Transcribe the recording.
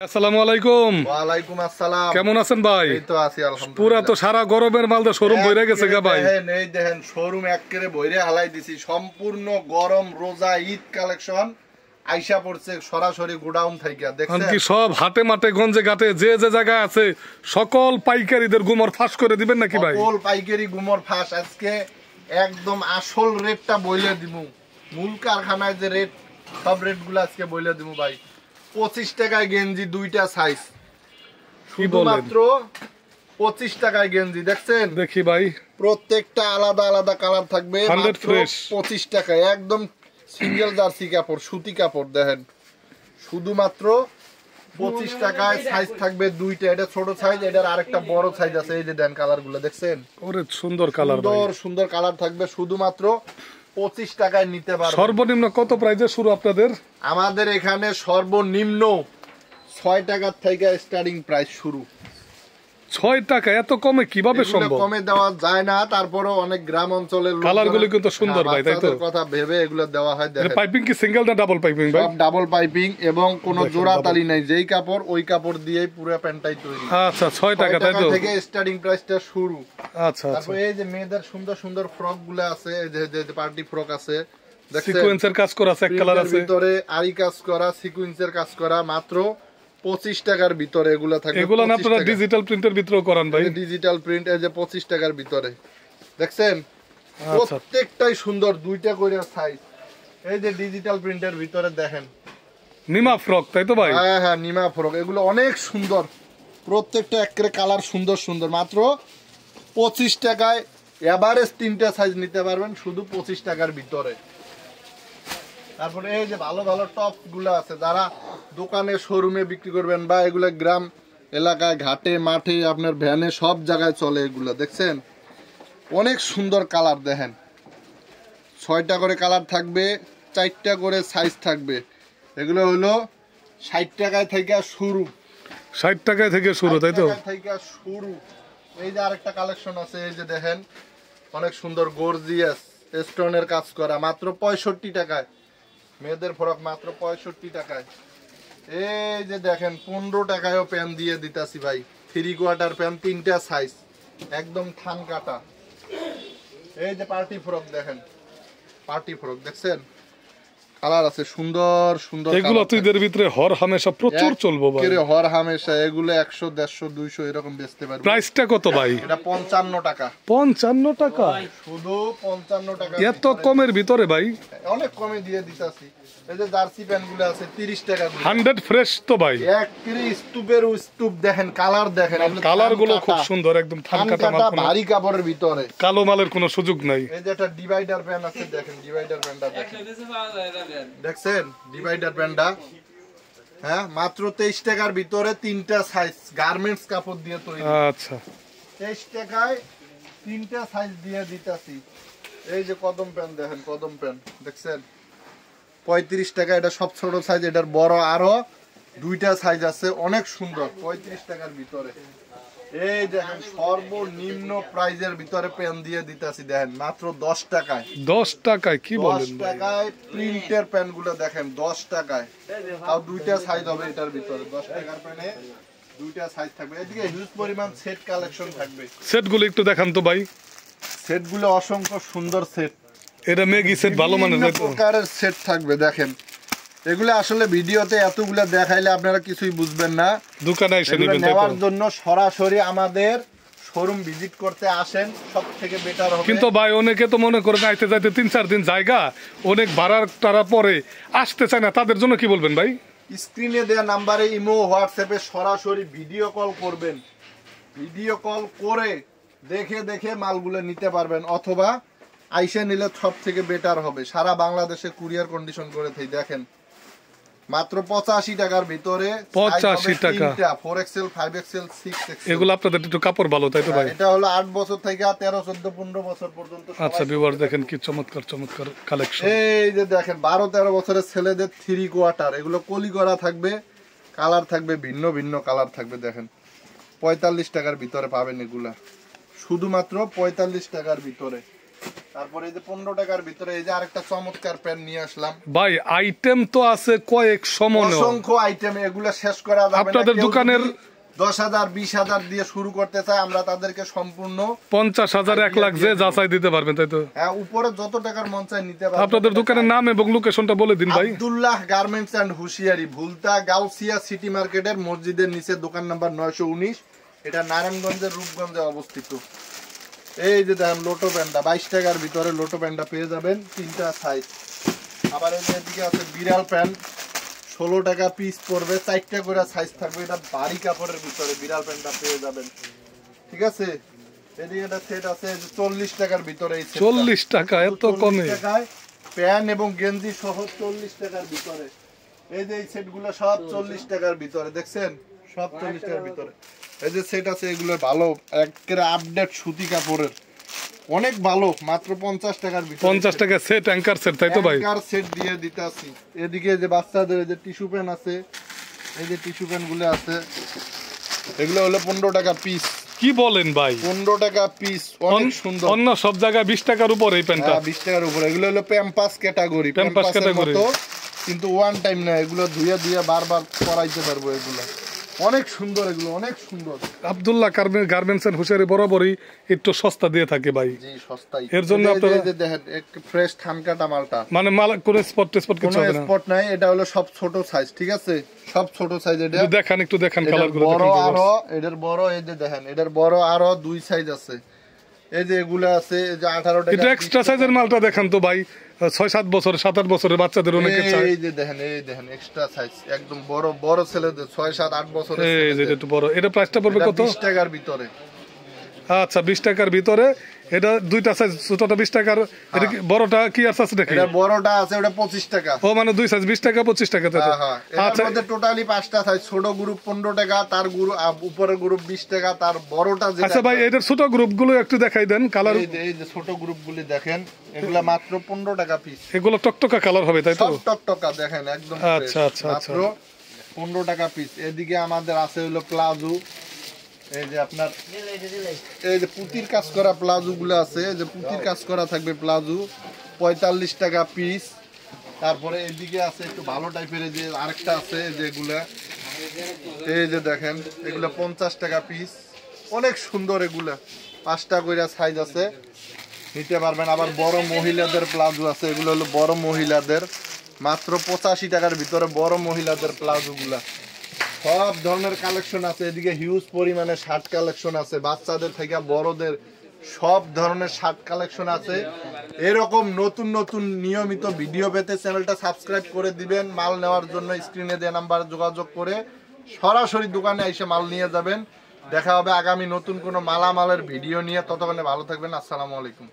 আসসালামু আলাইকুম। ওয়ালাইকুম আসসালাম। কেমন আছেন ভাই? এই তো আছি আলহামদুলিল্লাহ। পুরা তো সারা গরমের মালদা শোরুম বইরা গেছে গা ভাই। দেখেন এই দেখেন শোরুম একেবারে বইরে হালাই দিছি। সম্পূর্ণ গরম রোজা ঈদ কালেকশন আইসা পড়ছে সরাসরি গোডাউন থেকে। দেখছেন কি সব হাটে মাঠে গঞ্জে ঘাটে যে যে জায়গা আছে সকল পাইকারীদের গুমর ফাঁস করে দিবেন নাকি ভাই? সকল পাইকারি গুমর ফাঁস আজকে একদম আসল রেটটা বইলে দিমু। মূল কারখানায় যে রেট সব রেটগুলো আজকে বইলে দিমু ভাই। 25 টাকায় গেঞ্জি দুইটা সাইজ, শুধুমাত্র 25 টাকায় গেঞ্জি। দেখছেন দেখি ভাই, প্রত্যেকটা আলাদা আলাদা কালার থাকবে। 100 ফ্রেশ 25 টাকায় একদম সিঙ্গেল জার্সি কাপড়, সুতি কাপড়। দেখেন শুধুমাত্র 25 টাকায় সাইজ থাকবে দুইটা। এটা ছোট সাইজ, এটার আরেকটা বড় সাইজ আছে। এই যে দেন কালার গুলো দেখছেন, ওরে সুন্দর কালার ভাই, সুন্দর সুন্দর কালার থাকবে। শুধুমাত্র 25 টাকায় নিতে পারবেন। সর্বনিম্ন কত প্রাইসে শুরু আপনাদের? আমাদের এখানে সর্বনিম্ন 6 টাকা থেকে স্টার্টিং প্রাইস শুরু। 6 টাকা? এত কমে কিভাবে সম্ভব? কমে দেওয়া যায় না, তারপরে অনেক গ্রাম অঞ্চলের কালারগুলো কিন্তু সুন্দর ভাই, তাই তো? কথা ভেবে এগুলো দেওয়া হয়। দেখেন পাইপিং কি সিঙ্গেল না ডাবল পাইপিং ভাই? সব ডাবল পাইপিং এবং কোনো জোড়া তালি নাই। যেই কাপড় ওই কাপড় দিয়েই পুরো প্যান্টটাই তৈরি। আচ্ছা 6 টাকা তাই তো? থেকে স্টার্টিং প্রাইসটা শুরু। আচ্ছা আচ্ছা। তারপর এই যে মেয়েদের সুন্দর সুন্দর ফ্রক গুলো আছে, এই যে পার্টি ফ্রক আছে, দেখছেন সিকোয়েন্সের কাজ করা আছে, এক কালার আছে ভিতরে আরি কাজ করা, সিকোয়েন্সের কাজ করা, মাত্র 25 টাকার ভিতরে এগুলা থাকে। এগুলো না আপনারা ডিজিটাল প্রিন্টের ভিতরে করান ভাই? ডিজিটাল প্রিন্ট, এই যে 25 টাকার ভিতরে দেখছেন। প্রত্যেকটাই সুন্দর, দুইটা করে সাইজ। এই যে ডিজিটাল প্রিন্টের ভিতরে দেখেন নিমা ফ্রক, তাই তো ভাই? হ্যাঁ হ্যাঁ নিমা ফ্রক, এগুলো অনেক সুন্দর। প্রত্যেকটা একেবারে কালার সুন্দর সুন্দর। মাত্র 25 টাকায় এভারেজ 3টা সাইজ নিতে পারবেন শুধু 25 টাকার ভিতরে। তারপরে এই যে ভালো ভালো টপ গুলো আছে, যারা দোকানে শোরুমে বিক্রি করবেন বা এগুলো গ্রাম এলাকায় ঘাটে মাঠে আপনার ভ্যানে সব জায়গায় চলে। এগুলো দেখছেন অনেক সুন্দর কালার। দেখেন 6টা করে কালার থাকবে, 4টা করে সাইজ থাকবে। এগুলো হলো 60 টাকায় থেকে শুরু। 60 টাকায় থেকে শুরু, তাই তো? থেকে শুরু। এই যে আরেকটা কালেকশন আছে, এই যে দেখেন অনেক সুন্দর গর্জিয়াস স্টোনের কাজ করা, মাত্র 65 টাকায়। মেয়েদের ফ্রক মাত্র 65 টাকায়। এই যে দেখেন 15 টাকায়ও প্যান দিয়ে দিতাছি ভাই। 3/4 প্যান, 3টা সাইজ, একদম থান কাটা। এই যে পার্টি ফ্রক দেখেন, পার্টি ফ্রক দেখছেন কালার আছে সুন্দর সুন্দর। এগুলো তুইদের ভিতরে হর হামেশা প্রচুর চলবো ভাই। হর হামেশা এগুলো 100 150 200 এরকম বেচতে পারবে। প্রাইসটা কত ভাই? এটা 55 টাকা। 55 টাকা? শুধু 55 টাকা। এত কমের ভিতরে ভাই? অনেক কমে দিয়ে দিতাছি। এই যে জার্সি প্যান্ট গুলো আছে 30 টাকা। 100 ফ্রেশ তো ভাই? একবারে স্তূপের স্তূপ। দেখেন কালার দেখেন, কালার গুলো খুব সুন্দর, একদম থান কাটা মাল, ভারী কাপড়ের ভিতরে। কালো মালের কোনো সুযোগ নাই। এই যে একটা ডিভাইডার প্যান্ট আছে, দেখেন ডিভাইডার প্যান্টটা দেখেন, দেখছেন ডিভাইডার প্যান্টটা। হ্যাঁ মাত্র 23 টাকার ভিতরে 3টা সাইজ, গার্মেন্টস কাপড় দিয়ে তৈরি। আচ্ছা 23 টাকায় 3টা সাইজ দিয়ে দিতাছি। এই যে কদম প্যান্ট দেখেন, কদম প্যান্ট দেখছেন 35 টাকা। এটা সব ছোট সাইজ, এটার বড় আরো 2টা সাইজ আছে, অনেক সুন্দর 35 টাকার ভিতরে। এই দেখেন সর্বনিম্ন প্রাইজের ভিতরে প্যান দিয়ে দিতাছি, দেখেন মাত্র 10 টাকায়। 10 টাকায়? কি বলেন? 10 টাকায় প্রিন্টের প্যান গুলো দেখেন 10 টাকায়। আর 2টা সাইজ হবে এটার ভিতরে। 10 টাকার প্যানে 2টা সাইজ থাকবে। এদিকে হিউজ পরিমাণ সেট কালেকশন থাকবে। সেটগুলো একটু দেখান তো ভাই। সেটগুলো অসংখ্য সুন্দর সেট। এটা মেগি সেট, ভালো মানের প্রকারের সেট থাকবে। দেখেন এগুলো আসলে ভিডিওতে এতগুলো দেখাইলে আপনারা কিছুই বুঝবেন না। দোকানে এসে নেবেন। নেওয়ার জন্য সরাসরি আমাদের শোরুম ভিজিট করতে আসেন, সব থেকে বেটার হবে। কিন্তু ভাই অনেকে তো মনে করে আইতে যাইতে 3-4 দিন জায়গা, অনেক ভাড়ার তারা পরে আসতে চায় না, তাদের জন্য কি বলবেন ভাই? স্ক্রিনে দেওয়া নাম্বারে ইমো হোয়াটসঅ্যাপে সরাসরি ভিডিও কল করবেন। ভিডিও কল করে দেখে দেখে মালগুলো নিতে পারবেন, অথবা আইসে নিলে সব থেকে বেটার হবে। সারা বাংলাদেশে কুরিয়ার কন্ডিশন করে থাকি। দেখেন মাত্র 85 টাকার ভিতরে 85 টাকা 4XL 5XL 6XL। এগুলো আপনাদের একটু কাপড় ভালো, তাই তো ভাই? এটা হলো 8 বছর থেকে 13 14 15 বছর পর্যন্ত। আচ্ছা ভিউয়ার দেখেন কি চমৎকার চমৎকার কালেকশন। এই যে দেখেন 12 13 বছরের ছেলেদের 3/4, এগুলো কলি করা থাকবে, কালার থাকবে ভিন্ন ভিন্ন কালার থাকবে। দেখেন 45 টাকার ভিতরে পাবেন এগুলা, শুধুমাত্র 45 টাকার ভিতরে। তারপরে এই যে 15 টাকার ভিতরে এই যে আরেকটা চমৎকার প্যান্ট নিয়ে আসলাম ভাই আইটেম তো আছে কয়েক সমনে, অসংখ্য আইটেম, এগুলো শেষ করা যাবে না। আপনাদের দোকানের 10,000 20,000 দিয়ে শুরু করতে চাই, আমরা তাদেরকে সম্পূর্ণ 50,000 1 লাখ যে যাচাই দিতে পারবেন, তাই তো? হ্যাঁ, উপরে যত টাকার মন চাই নিতে পারবেন। আপনাদের দোকানের নাম এবং লোকেশনটা বলে দিন ভাই। আব্দুল্লাহ গার্মেন্টস এন্ড হুশিয়ারি, ভুলতা গাউসিয়া সিটি মার্কেটের মসজিদের নিচে, দোকান নাম্বার 919। এটা নারায়ণগঞ্জের রূপগঞ্জে অবস্থিত। এই যে দেখেন লোটো প্যান্ডা 22 টাকার ভিতরে লোটো প্যান্ডা পেয়ে যাবেন, 3টা সাইজ। আবার এই যে এদিকে আছে বিড়াল প্যান্ট, 16 টাকা পিস পড়বে, 4টা করে সাইজ থাকবে। এটা ভারী কাপড়ের ভিতরে বিড়াল প্যান্টটা পেয়ে যাবেন, ঠিক আছে। এদিকে একটা সেট আছে 40 টাকার ভিতরে, এই 40 টাকা এত কমে? প্যান্ট এবং গেঞ্জি সহ 40 টাকার ভিতরে। এই যে এই সেটগুলো সব 40 টাকার ভিতরে, দেখছেন, সব 40 টাকার ভিতরে। এই যে সেট আছে, এগুলো ভালো একেবারে আপডেট সুতি কাপড়ের, অনেক ভালো, মাত্র 50 টাকার ভিতরে। 50 টাকা সেট, অ্যাঙ্কার সেট, তাই তো ভাই? অ্যাঙ্কার সেট দিয়ে দিতাছি। এদিকে যে বাচ্চাদের এই যে টিস্যু পেন আছে, এই যে টিস্যু পেন গুলো আছে, এগুলো হলো 15 টাকা পিস। কি বলেন ভাই? 15 টাকা পিস, অনেক সুন্দর। অন্য সব জায়গায় 20 টাকার উপর এই প্যান্টটা। 20 টাকার উপর। এগুলো হলো প্যাম্পাস ক্যাটাগরি, প্যাম্পাস ক্যাটাগরি, কিন্তু ওয়ান টাইম না, এগুলো ধুয়ে ধুয়ে বারবার পরাইতে পারবো। এগুলো অনেক সুন্দর, এগুলো অনেক সুন্দর। আব্দুল্লাহ গার্মেন্টস এন্ড হুশিয়ারি বরাবরই একটু সস্তা দিয়ে থাকে ভাই। জি, সস্তাই। এর জন্য আপনারা এই যে দেখেন একটা ফ্রেশ ধানকাটা মালটা, মানে মাল কোন স্পট কিছু হবে না, স্পট নাই। এটা হলো সব ছোট সাইজ, ঠিক আছে, সব ছোট সাইজ। এটা একটু দেখান কালারগুলো। বড় আরো, এটার বড়, এই যে দেখেন এটার বড় আরো 2 সাইজ আছে। এই যে এগুলো আছে, এই যে 18 টাকা। এটা এক্সট্রা সাইজের মালটা দেখান তো ভাই, 6-7 বছর 7-8 বছরের বাচ্চাদের অনেকে চায়। এই যে দেখেন, এই দেখেন এক্সট্রা সাইজ, একদম বড় বড় ছেলেদের 6-7-8 বছরের। এই যে একটু বড়, এটা প্রাইসটা পড়বে কত? 20 টাকার ভিতরে। আচ্ছা, 20 টাকার ভিতরে। এটা দুইটা সাইজ, ছোটটা 20 টাকার, এটা কি বড়টা কি আর আছে নাকি? এটা বড়টা আছে, ওটা 25 টাকা। ও মানে দুই সাইজ 20 টাকা 25 টাকা, তাই তো? আচ্ছা, এর টোটালি 5টা সাইজ। ছোট গ্রুপ 15 টাকা, তার গ্রুপ উপরের গ্রুপ 20 টাকা, তার বড়টা যেটা। আচ্ছা ভাই, এটার ছোট গ্রুপগুলো একটু দেখাই দেন কালার। এই যে ছোট গ্রুপগুলি দেখেন, এগুলা মাত্র 15 টাকা পিস। এগুলো টকটকা কালার হবে, তাই তো? সব টকটকা দেখেন, একদম আচ্ছা আচ্ছা আচ্ছা, মাত্র 15 টাকা পিস। এদিকে আমাদের আছে হলো প্লাজো, এই যে আপনার এই যে পুতির কাজ করা প্লাজো গুলো আছে, যে পুতির কাজ করা থাকবে প্লাজো, 45 টাকা পিস। তারপরে এদিকে আছে একটু ভালো টাইপের, যে আরেকটা আছে যেগুলা, এই যে দেখেন এগুলা 50 টাকা পিস, অনেক সুন্দর। এগুলা 5টা কইরা সাইজ আছে, নিতে পারবেন। আবার বড় মহিলাদের প্লাজো আছে, এগুলো হলো বড় মহিলাদের, মাত্র 85 টাকার ভিতরে বড় মহিলাদের প্লাজো গুলা। সব ধরনের কালেকশন আছে। এদিকে হিউজ পরিমাণে শার্ট কালেকশন আছে, বাচ্চাদের থেকে বড়দের সব ধরনের শার্ট কালেকশন আছে। এরকম নতুন নতুন নিয়মিত ভিডিও পেতে চ্যানেলটা সাবস্ক্রাইব করে দিবেন। মাল নেওয়ার জন্য স্ক্রিনে দেওয়া নাম্বারে যোগাযোগ করে সরাসরি দোকানে এসে মাল নিয়ে যাবেন। দেখা হবে আগামী নতুন কোনো মালামালের ভিডিও নিয়ে। ততক্ষণে ভালো থাকবেন। আসসালামু আলাইকুম।